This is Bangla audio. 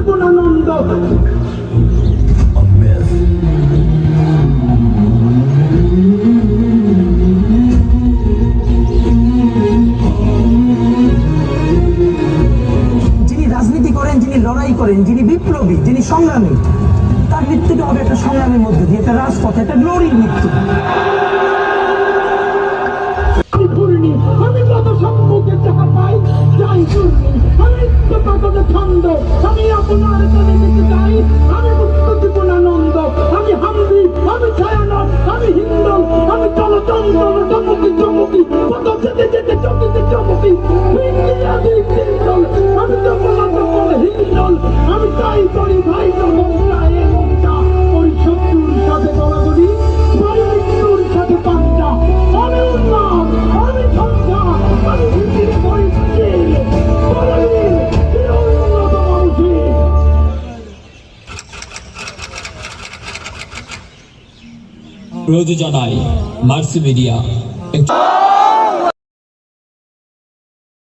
জীবনানন্দ। যিনি রাজনীতি করেন, যিনি লড়াই করেন, যিনি বিপ্লবী, যিনি সংগ্রামী, তার মৃত্যুটা হবে একটা সংগ্রামের মধ্যে দিয়ে, একটা রাজপথে, একটা গ্লোরির মৃত্যু। আমি যত সম্মুখে যাহা পাই যাই শুনি, আমি ইচ্ছাকরে ছন্দ, আমি আপনার চলে যেতে চাই, আমি মুক্ত জীবনানন্দ, আমি হামদি, আমি ছায়ানন, আমি হিন্দল, আমি চলচঞ্চল চমকি চমকি, কত যেতে যেতে চমকি চমকি, আমি জগন্নাথ হিন্দল, আমি তাই করি ভাই মমতা এ মমতা, ওই শত্রুর সাথে গলাগলি, ভাই মৃত্যুর সাথে পাঞ্জা, আমি উন্মাদ, আমি সন্ধ্যা, আমি ভিতরে পরিস্থিতি, উন্নত মানুষই। রোজ জানাই মার্সি মিডিয়া।